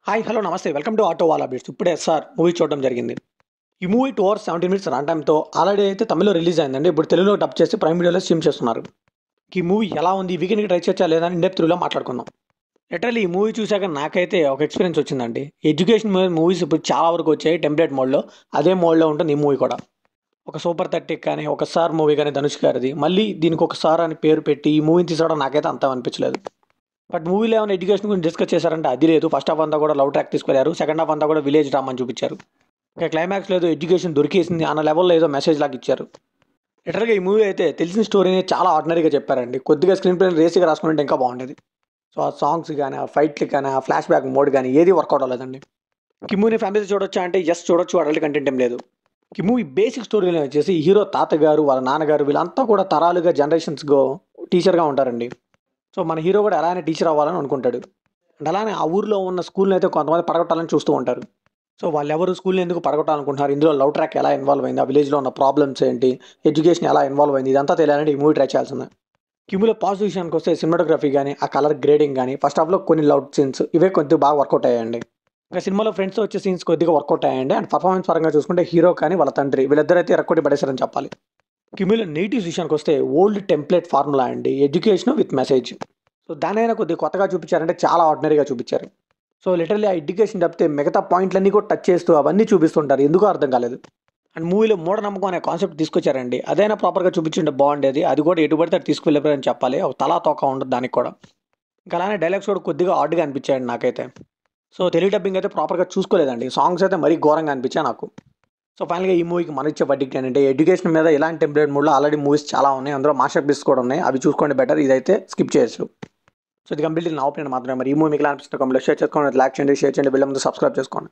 Hi hello నమస్తే welcome to auto వాలా bits. ఇప్పుడే ఎస్ఆర్ మూవీ చూడడం జరిగింది. ఈ మూవీ 2 అవర్స్ 17 మినిట్స్ రన్ టైమ్తో ఆల్రెడీ అయితే తమిళ్లో రిలీజ్ అయిందండి. ఇప్పుడు తెలుగులో డబ్ చేసి ప్రైమ్ వీడియోలో స్ట్రీమ్ చేస్తున్నారు. ఈ మూవీ ఎలా ఉంది, ఈ వీకెండ్కి ట్రై చేయొచ్చా లేదా అని ఇన్ డెప్త్ రివ్యూలో మాట్లాడుకుందాం. లిటరల్లీ ఈ మూవీ చూశాక నాకైతే ఒక ఎక్స్పీరియన్స్ వచ్చిందండి. ఎడ్యుకేషన్ మూవీస్ ఇప్పుడు చాలా వరకు వచ్చాయి టెంప్లెట్ మోడ్లో. అదే మోడ్లో ఉంటుంది ఈ మూవీ కూడా. ఒక సూపర్ 30 కానీ ఒక సార్ మూవీ కానీ ధనుష్ గారిది, మళ్ళీ దీనికి ఒక సార్ అని పేరు పెట్టి ఈ మూవీని తీసుకోవడం నాకైతే అంత అనిపించలేదు. బట్ మూవీలో ఏమైనా ఎడ్యుకేషన్ గురించి డిస్కస్ చేశారంటే అది లేదు. ఫస్ట్ హాఫ్ అంతా కూడా లవ్ ట్రాక్ తీసుకెళ్లారు, సెకండ్ హాఫ్ అంతా కూడా విలేజ్ డ్రామా అని చూపించారు. ఇంకా క్లైమాక్స్ లేదు ఎడ్యుకేషన్ దొరికేసింది అన్న లెవెల్లో ఏదో మెసేజ్ లాగా ఇచ్చారు. లిటరల్గా ఈ మూవీ అయితే తెలిసిన స్టోరీని చాలా ఆర్డినరీగా చెప్పారండి. కొద్దిగా స్క్రీన్ ప్లే రేసీగా రాసుకుంటే ఇంకా బాగుండేది. సో ఆ సాంగ్స్ కానీ, ఆ ఫైట్లు కానీ, ఆ ఫ్లాష్ బ్యాక్ మోడ్ కానీ ఏది వర్కౌట్ అవ్వలేదండి. ఈ మూవీని ఫ్యామిలీతో చూడొచ్చా అంటే ఎస్ చూడొచ్చు, అడల్ట్ కంటెంట్ ఏం లేదు. ఈ మూవీ బేసిక్ స్టోరీలో వచ్చేసి హీరో తాతగారు, వాళ్ళ నాన్నగారు వీళ్ళంతా కూడా తరాలుగా జనరేషన్స్గా టీచర్గా ఉంటారండి. సో మన హీరో కూడా అలానే టీచర్ అవ్వాలని అనుకుంటాడు. అండ్ అలానే ఆ ఊర్లో ఉన్న స్కూల్ని అయితే కొంతమంది పడగొట్టాలని చూస్తూ ఉంటారు. సో వాళ్ళు ఎవరు స్కూల్ని ఎందుకు పడగొట్టాలనుకుంటున్నారు, ఇందులో లవ్ ట్రాక్ ఎలా ఇన్వాల్వ్ అయింది, ఆ విలేజ్లో ఉన్న ప్రాబ్లమ్స్ ఏంటి, ఎడ్యుకేషన్ ఎలా ఇన్వాల్వ్ అయింది, ఇదంతా తెలియాలంటే ఈ మూవీ ట్రై చేయాల్సిందే. ఈ మూవీలో పాజిటివ్ విషయానికి వస్తే సినిమాటోగ్రఫీ కానీ, ఆ కలర్ గ్రేడింగ్ కానీ, ఫస్ట్ హాఫ్లో కొన్ని లవ్ సీన్స్ ఇవే కొద్దిగా బాగా వర్కౌట్ అయ్యాయండి. ఇంకా సినిమాలో ఫ్రెండ్స్ వచ్చే సీన్స్ కొద్దిగా వర్కౌట్ అయ్యాయండి. అండ్ పర్ఫార్మెన్స్ పరంగా చూసుకుంటే హీరో కానీ వాళ్ళ తండ్రి వీళ్ళిద్దరైతే రెక్కొట్టి పడేశారని చెప్పాలి. కిమీలో నెగిటివ్స్ విషయానికి వస్తే ఓల్డ్ టెంప్లెట్ ఫార్ములా అండి, ఎడ్యుకేషన్ విత్ మెసేజ్. సో దానైనా కొద్దిగా కొత్తగా చూపించారంటే చాలా ఆర్డినరీగా చూపించారు. సో లిటరల్లీ ఆ ఎడ్యుకేషన్ తప్పితే మిగతా పాయింట్లన్నీ కూడా టచ్ చేస్తూ అవన్నీ చూపిస్తుంటారు, ఎందుకు అర్థం కాలేదు. అండ్ మూవీలో మూఢనమ్మకం అనే కాన్సెప్ట్ తీసుకొచ్చారండి. అదైనా ప్రాపర్గా చూపించుంటే బాగుండేది. అది కూడా ఎటు పడితే తీసుకువెళ్ళిపోయారని చెప్పాలి. అవి తలా తోక ఉండదు దానికి కూడా. ఇంకా అలానే డైలాగ్స్ కూడా కొద్దిగా ఆడ్గా అనిపించాయండి నాకైతే. సో తెలుగు డబ్బింగ్ అయితే ప్రాపర్గా చూసుకోలేదండి. సాంగ్స్ అయితే మరీ ఘోరంగా అనిపించాయి నాకు. సో ఫైనల్గా ఈ మూవీకి మన ఇచ్చే వర్డిక్ట్ ఏంటంటే ఎడ్యుకేషన్ మీద ఇలాంటి టెంప్లెట్ మూడ్లో ఆల్రెడీ మూవీస్ చాలా ఉన్నాయి. అందులో మాస్టర్ పీస్ కూడా ఉన్నాయి, అవి చూసుకోండి బెటర్. ఇదైతే స్కిప్ చేయొచ్చు. సో ఇది కంప్లీట్లీ నా ఒపీనియన్ మాత్రమే. మరి ఈ మూవీ మీకు ఎలా అనిపిస్తుంది కామెంట్లో షేర్ చేసుకోండి, లైక్ చేయండి, షేర్ చేయండి, బిల్ ముందు సబ్స్క్రైబ్ చేసుకోండి.